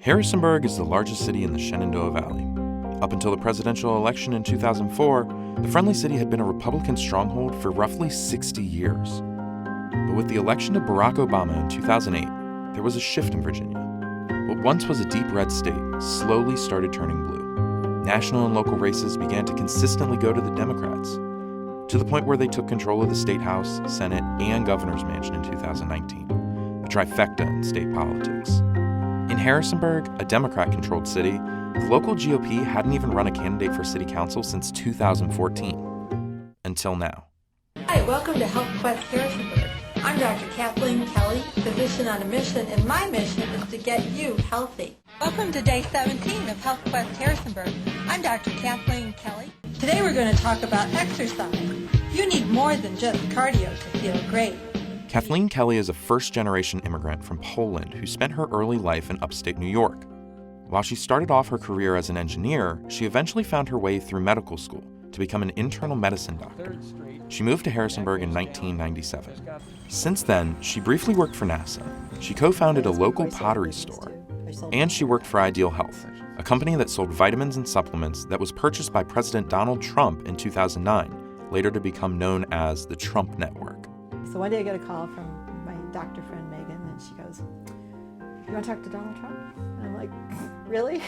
Harrisonburg is the largest city in the Shenandoah Valley. Up until the presidential election in 2004, the Friendly City had been a Republican stronghold for roughly 60 years. But with the election of Barack Obama in 2008, there was a shift in Virginia. What once was a deep red state slowly started turning blue. National and local races began to consistently go to the Democrats, to the point where they took control of the State House, Senate, and Governor's Mansion in 2019, a trifecta in state politics. In Harrisonburg, a Democrat-controlled city, the local GOP hadn't even run a candidate for city council since 2014. Until now. Hi, welcome to Health Quest Harrisonburg. I'm Dr. Kathleen Kelley, physician on a mission, and my mission is to get you healthy. Welcome to day 17 of Health Quest Harrisonburg. I'm Dr. Kathleen Kelley. Today we're going to talk about exercise. You need more than just cardio to feel great. Kathleen Kelley is a first-generation immigrant from Poland who spent her early life in upstate New York. While she started off her career as an engineer, she eventually found her way through medical school to become an internal medicine doctor. She moved to Harrisonburg in 1997. Since then, she briefly worked for NASA. She co-founded a local pottery store, and she worked for Ideal Health, a company that sold vitamins and supplements that was purchased by President Donald Trump in 2009, later to become known as the Trump Network. So one day I get a call from my doctor friend Megan, and she goes, "You want to talk to Donald Trump?" And I'm like, "Really?"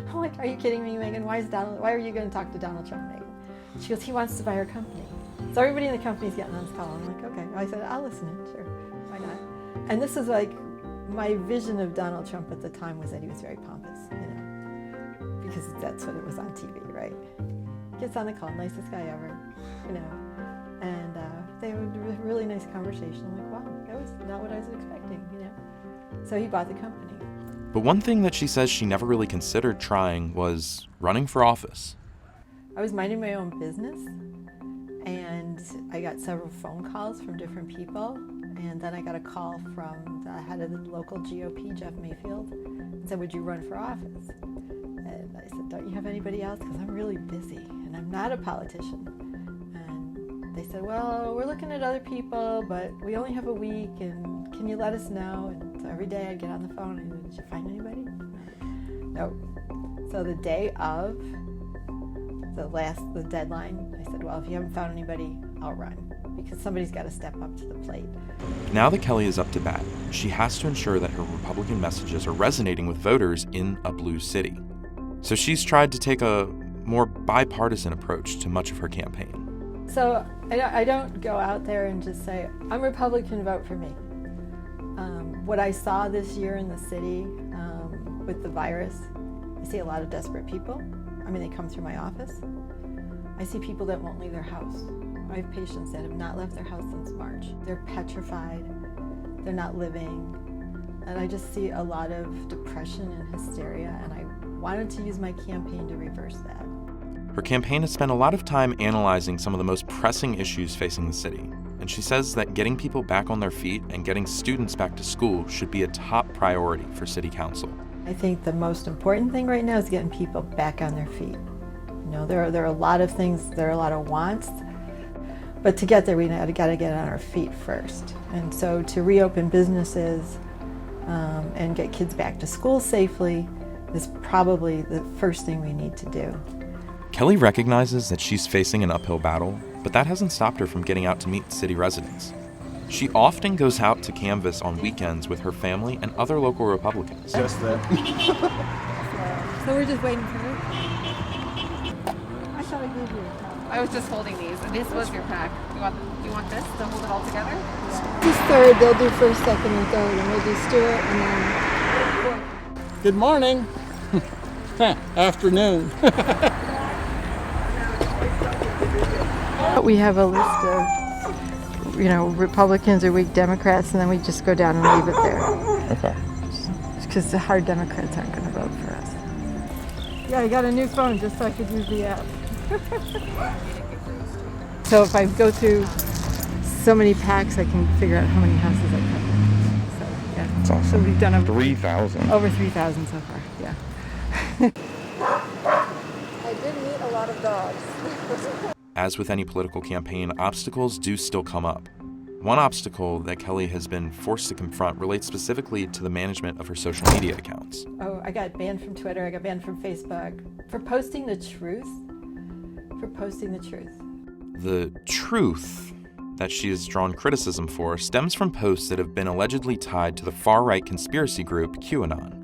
I'm like, "Are you kidding me, Megan? Why are you going to talk to Donald Trump, Megan?" She goes, "He wants to buy our company." So everybody in the company's getting on this call. I'm like, "Okay." I said, "I'll listen in, sure, why not?" And this is like, my vision of Donald Trump at the time was that he was very pompous, because that's what it was on TV, right? Gets on the call, nicest guy ever, and they had a really nice conversation. I'm like, wow, that was not what I was expecting, So he bought the company. But one thing that she says she never really considered trying was running for office. I was minding my own business, and I got several phone calls from different people, and then I got a call from the head of the local GOP, Jeff Mayfield, and said, "Would you run for office?" And I said, "Don't you have anybody else? Because I'm really busy, and I'm not a politician." And they said, "Well, we're looking at other people, but we only have a week, and can you let us know?" And so every day I'd get on the phone and, "Did you find anybody?" No. So the day of the deadline, I said, "Well, if you haven't found anybody, I'll run, because somebody's got to step up to the plate." Now that Kelley is up to bat, she has to ensure that her Republican messages are resonating with voters in a blue city. So she's tried to take a more bipartisan approach to much of her campaign. So I don't go out there and just say, "I'm Republican, vote for me." What I saw this year in the city with the virus, I see a lot of desperate people. They come through my office. I see people that won't leave their house. I have patients that have not left their house since March. They're petrified. They're not living. And I just see a lot of depression and hysteria, and I wanted to use my campaign to reverse that. Her campaign has spent a lot of time analyzing some of the most pressing issues facing the city, and she says that getting people back on their feet and getting students back to school should be a top priority for City Council. I think the most important thing right now is getting people back on their feet. There are a lot of things, there are a lot of wants, but to get there, we got to get on our feet first. And so to reopen businesses and get kids back to school safely is probably the first thing we need to do. Kelley recognizes that she's facing an uphill battle, but that hasn't stopped her from getting out to meet city residents. She often goes out to canvass on weekends with her family and other local Republicans. Just that. So we're just waiting for her. I thought I gave you a pack. I was just holding these. This was your pack. You want this to hold it all together? Yeah. This third, they'll do first, second, and third, and we'll do Stuart and then fourth. Good morning. Afternoon. We have a list of, Republicans or weak Democrats, and then we just go down and leave it there. Okay. Because the hard Democrats aren't going to vote for us. Yeah, I got a new phone just so I could use the app. So if I go through so many packs, I can figure out how many houses I cover. So, yeah. That's awesome. So we've done over 3,000. Over 3,000 so far, yeah. I did meet a lot of dogs. As with any political campaign, obstacles do still come up. One obstacle that Kelley has been forced to confront relates specifically to the management of her social media accounts. Oh, I got banned from Twitter, I got banned from Facebook for posting the truth. The truth that she has drawn criticism for stems from posts that have been allegedly tied to the far-right conspiracy group QAnon.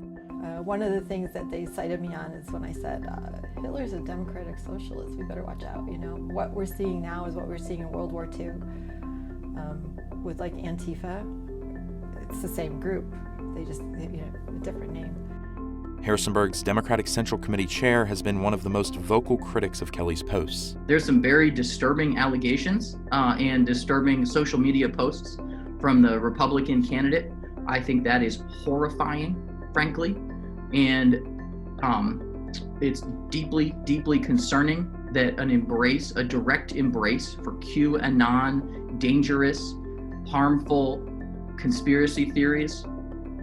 One of the things that they cited me on is when I said, Hitler's a democratic socialist, we better watch out. You know, what we're seeing now is what we were seeing in World War II with like Antifa. It's the same group, they just, a different name. Harrisonburg's Democratic Central Committee chair has been one of the most vocal critics of Kelley's posts. There's some very disturbing allegations and disturbing social media posts from the Republican candidate. I think that is horrifying, frankly. And it's deeply, deeply concerning that a direct embrace for QAnon, dangerous, harmful conspiracy theories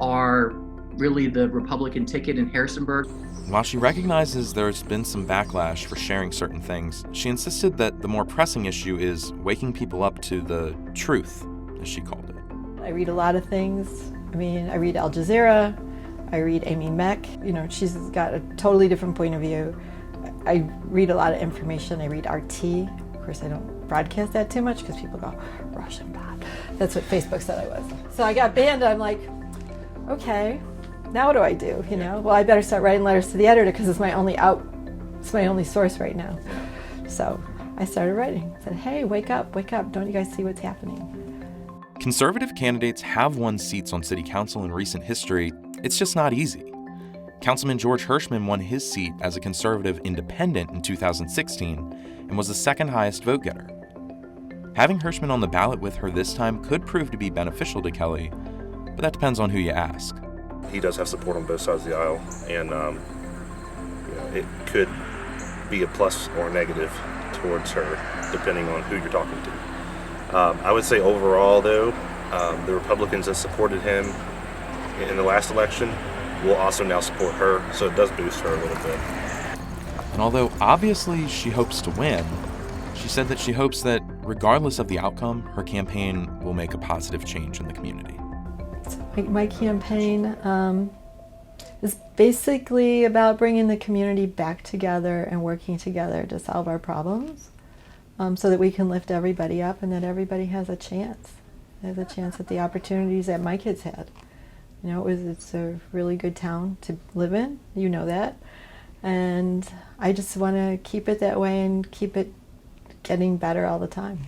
are really the Republican ticket in Harrisonburg. While she recognizes there's been some backlash for sharing certain things, she insisted that the more pressing issue is waking people up to the truth, as she called it. I read a lot of things. I read Al Jazeera, I read Amy Meck. She's got a totally different point of view. I read a lot of information. I read RT. Of course, I don't broadcast that too much because people go, Russian bot. That's what Facebook said I was. So I got banned. I'm like, okay, now what do I do? Well, I better start writing letters to the editor because it's my only source right now. So I started writing. I said, hey, wake up. Don't you guys see what's happening? Conservative candidates have won seats on city council in recent history. It's just not easy. Councilman George Hirschman won his seat as a conservative independent in 2016 and was the second highest vote getter. Having Hirschman on the ballot with her this time could prove to be beneficial to Kelley, but that depends on who you ask. He does have support on both sides of the aisle, and it could be a plus or a negative towards her, depending on who you're talking to. I would say overall, though, the Republicans that supported him in the last election will also now support her, so it does boost her a little bit. And although obviously she hopes to win, she said that she hopes that regardless of the outcome, her campaign will make a positive change in the community. My campaign is basically about bringing the community back together and working together to solve our problems so that we can lift everybody up and that everybody has a chance. They have a chance at the opportunities that my kids had. It's a really good town to live in, that. And I just want to keep it that way and keep it getting better all the time.